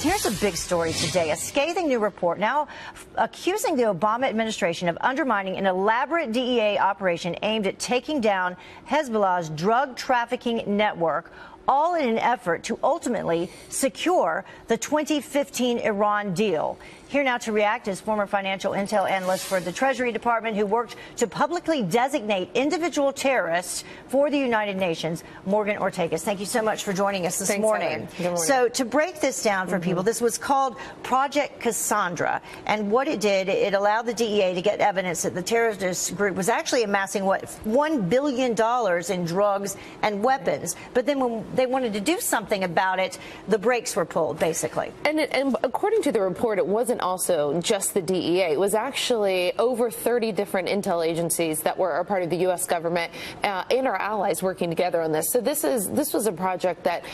Here's a big story today. A scathing new report now accusing the Obama administration of undermining an elaborate DEA operation aimed at taking down Hezbollah's drug trafficking network, all in an effort to ultimately secure the 2015 Iran deal. Here now to react is former financial intel analyst for the Treasury Department who worked to publicly designate individual terrorists for the United Nations, Morgan Ortagus. Thank you so much for joining us this morning. Good morning. So to break this down for people, this was called Project Cassandra. And what it did, it allowed the DEA to get evidence that the terrorist group was actually amassing, $1 billion in drugs and weapons. But then when they wanted to do something about it, the brakes were pulled, basically. And according to the report, it wasn't also just the DEA. It was actually over 30 different intel agencies that were a part of the U.S. government and our allies working together on this. So this was a project that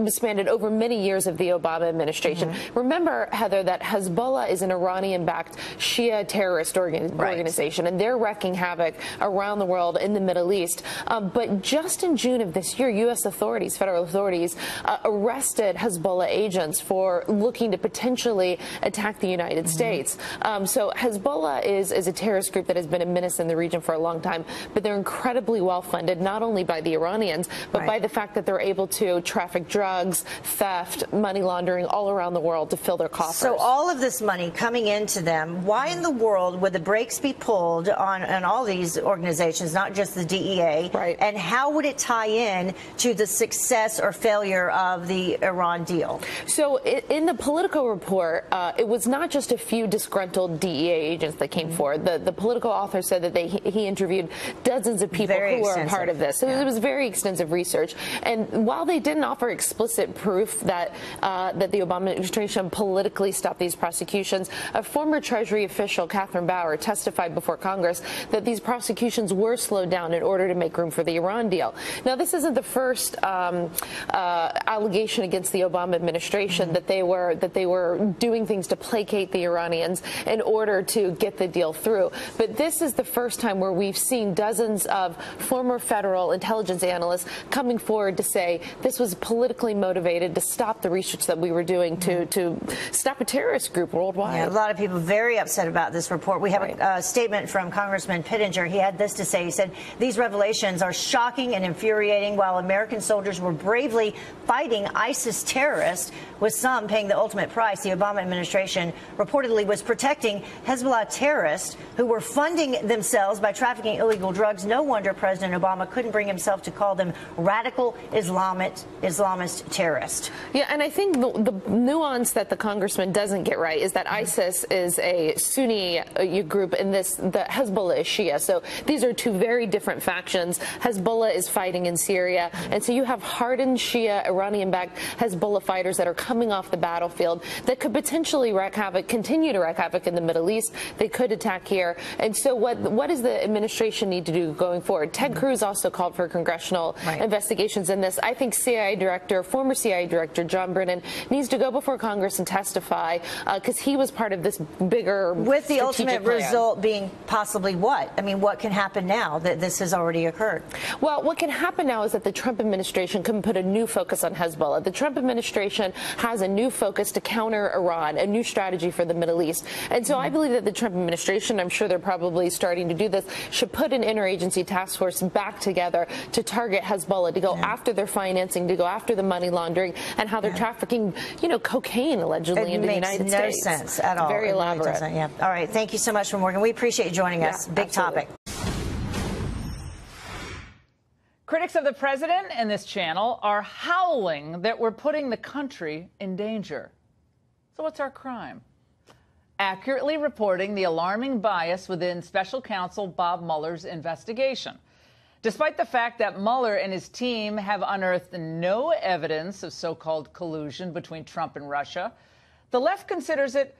spanned over many years of the Obama administration. Remember, Heather, that Hezbollah is an Iranian-backed Shia terrorist organization, and they're wreaking havoc around the world in the Middle East. But just in June of this year, U.S. authorities, federal authorities, arrested Hezbollah agents for looking to potentially attack the United States. So Hezbollah is a terrorist group that has been a menace in the region for a long time, but they're incredibly well funded, not only by the Iranians, but by the fact that they're able to traffic drugs, theft, money laundering all around the world to fill their coffers. So all of this money coming into them, why in the world would the brakes be pulled on all these organizations, not just the DEA? And how would it tie in to the success or failure of the Iran deal? So in the Politico report, it was not just a few disgruntled DEA agents that came forward. The Politico author said that he interviewed dozens of people who were a part of this. So it was very extensive research. And while they didn't offer explicit proof that the Obama administration politically stopped these prosecutions, a former Treasury official, Catherine Bauer, testified before Congress that these prosecutions were slowed down in order to make room for the Iran deal. Now, this isn't the first allegation against the Obama administration that they were doing things to placate the Iranians in order to get the deal through. But this is the first time where we've seen dozens of former federal intelligence analysts coming forward to say this was politically motivated to stop the research that we were doing to stop a terrorist group worldwide. Yeah, a lot of people very upset about this report. We have a statement from Congressman Pittenger. He had this to say. He said, these revelations are shocking and infuriating. While American soldiers were bravely fighting ISIS terrorists, with some paying the ultimate price, the Obama administration reportedly was protecting Hezbollah terrorists who were funding themselves by trafficking illegal drugs. No wonder President Obama couldn't bring himself to call them radical Islamist terrorists. Yeah, and I think the nuance that the congressman doesn't get right is that ISIS is a Sunni group and the Hezbollah is Shia. So these are two very different factions. Hezbollah is fighting in Syria, and so you have hardened Shia, Iranian-backed Hezbollah fighters that are coming off the battlefield that could potentially continue to wreak havoc in the Middle East. They could attack here. And so what does the administration need to do going forward? Ted Cruz also called for congressional investigations in this. I think former CIA Director John Brennan needs to go before Congress and testify because he was part of this bigger with the ultimate result being possibly what? I mean, what can happen now that this has already occurred? Well, what can happen now is that the Trump administration can put a new focus on Hezbollah. The Trump administration has a new focus to counter Iran, a new strategy for the Middle East. And so I believe that the Trump administration, I'm sure they're probably starting to do this, should put an interagency task force back together to target Hezbollah, to go after their financing, to go after the money laundering, and how they're trafficking, cocaine allegedly into the United States. It makes no sense at all. Very elaborate. Really All right. Thank you so much, Morgan. We appreciate you joining us. Big topic. Critics of the president and this channel are howling that we're putting the country in danger. So what's our crime? Accurately reporting the alarming bias within special counsel Bob Mueller's investigation. Despite the fact that Mueller and his team have unearthed no evidence of so-called collusion between Trump and Russia, the left considers it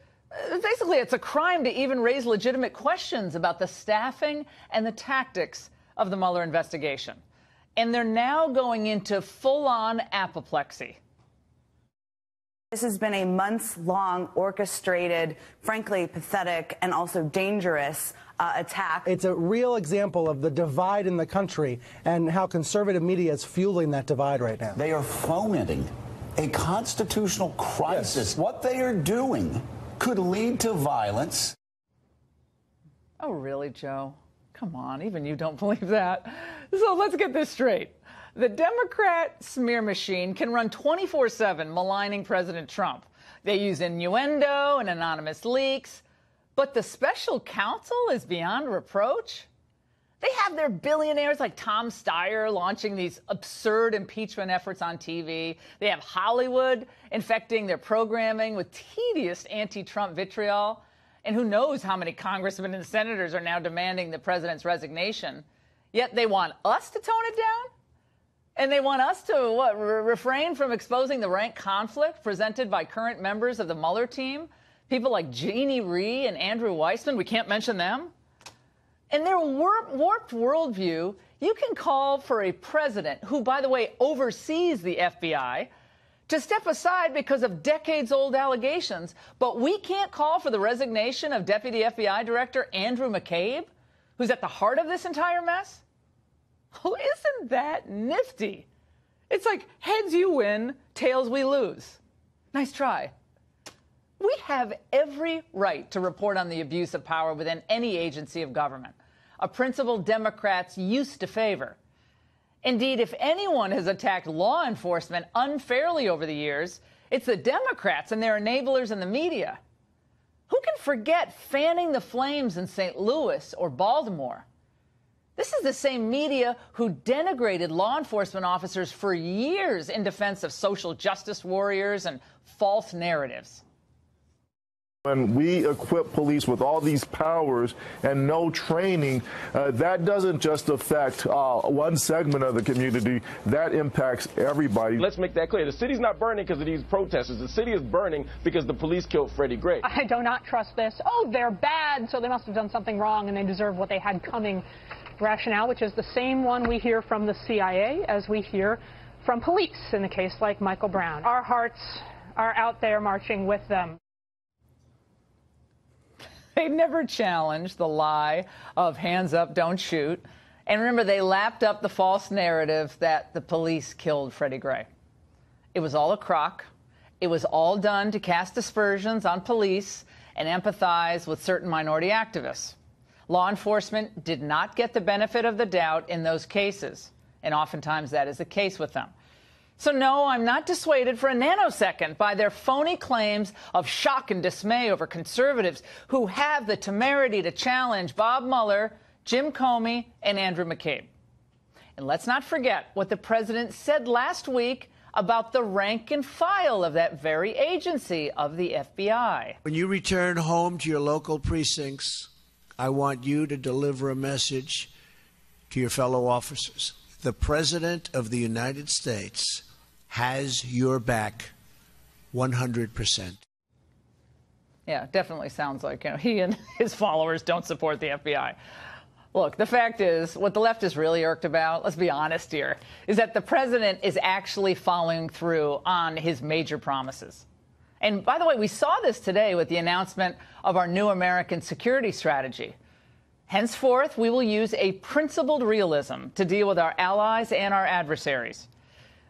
basically it's a crime to even raise legitimate questions about the staffing and the tactics of the Mueller investigation. And they're now going into full-on apoplexy. This has been a months-long, orchestrated, frankly pathetic, and also dangerous attack. It's a real example of the divide in the country and how conservative media is fueling that divide right now. They are fomenting a constitutional crisis. Yes. What they are doing could lead to violence. Oh, really, Joe? Come on, even you don't believe that. So let's get this straight. The Democrat smear machine can run 24/7 maligning President Trump. They use innuendo and anonymous leaks. But the special counsel is beyond reproach? They have their billionaires like Tom Steyer launching these absurd impeachment efforts on TV. They have Hollywood infecting their programming with tedious anti-Trump vitriol. And who knows how many congressmen and senators are now demanding the president's resignation. Yet they want us to tone it down? And they want us to, refrain from exposing the rank conflict presented by current members of the Mueller team? People like Jeannie Rhee and Andrew Weissman, we can't mention them? In their warped worldview, you can call for a president who, by the way, oversees the FBI to step aside because of decades-old allegations, but we can't call for the resignation of Deputy FBI Director Andrew McCabe, who's at the heart of this entire mess? Oh, isn't that nifty? It's like heads you win, tails we lose. Nice try. We have every right to report on the abuse of power within any agency of government, a principle Democrats used to favor. Indeed, if anyone has attacked law enforcement unfairly over the years, it's the Democrats and their enablers in the media. Who can forget fanning the flames in St. Louis or Baltimore? This is the same media who denigrated law enforcement officers for years in defense of social justice warriors and false narratives. When we equip police with all these powers and no training, that doesn't just affect one segment of the community. That impacts everybody. Let's make that clear. The city's not burning because of these protesters. The city is burning because the police killed Freddie Gray. I do not trust this. Oh, they're bad, so they must have done something wrong and they deserve what they had coming rationale, which is the same one we hear from the CIA as we hear from police in a case like Michael Brown. Our hearts are out there marching with them. They never challenged the lie of hands up, don't shoot. And remember, they lapped up the false narrative that the police killed Freddie Gray. It was all a crock. It was all done to cast aspersions on police and empathize with certain minority activists. Law enforcement did not get the benefit of the doubt in those cases, and oftentimes that is the case with them. So no, I'm not dissuaded for a nanosecond by their phony claims of shock and dismay over conservatives who have the temerity to challenge Bob Mueller, Jim Comey, and Andrew McCabe. And let's not forget what the president said last week about the rank and file of that very agency of the FBI. When you return home to your local precincts, I want you to deliver a message to your fellow officers. The President of the United States has your back 100%. Yeah, definitely sounds like, he and his followers don't support the FBI. Look, the fact is, what the left is really irked about, let's be honest here, is that the president is actually following through on his major promises. And by the way, we saw this today with the announcement of our new American security strategy. Henceforth, we will use a principled realism to deal with our allies and our adversaries.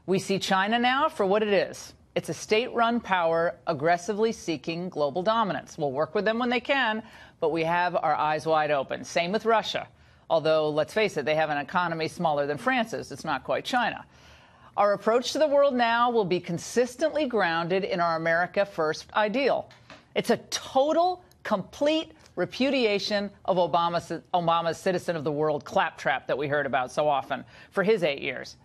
We see China now for what it is. It's a state-run power aggressively seeking global dominance. We'll work with them when they can, but we have our eyes wide open. Same with Russia. Although, let's face it, they have an economy smaller than France's. It's not quite China. Our approach to the world now will be consistently grounded in our America First ideal. It's a total, complete repudiation of Obama's citizen of the world claptrap that we heard about so often for his 8 years.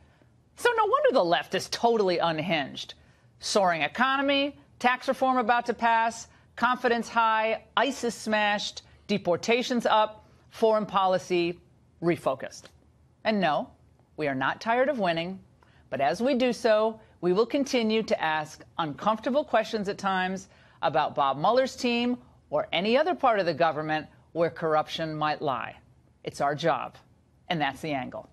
So no wonder the left is totally unhinged. Soaring economy, tax reform about to pass, confidence high, ISIS smashed, deportations up, foreign policy refocused. And no, we are not tired of winning, but as we do so, we will continue to ask uncomfortable questions at times about Bob Mueller's team or any other part of the government where corruption might lie. It's our job, and that's the angle.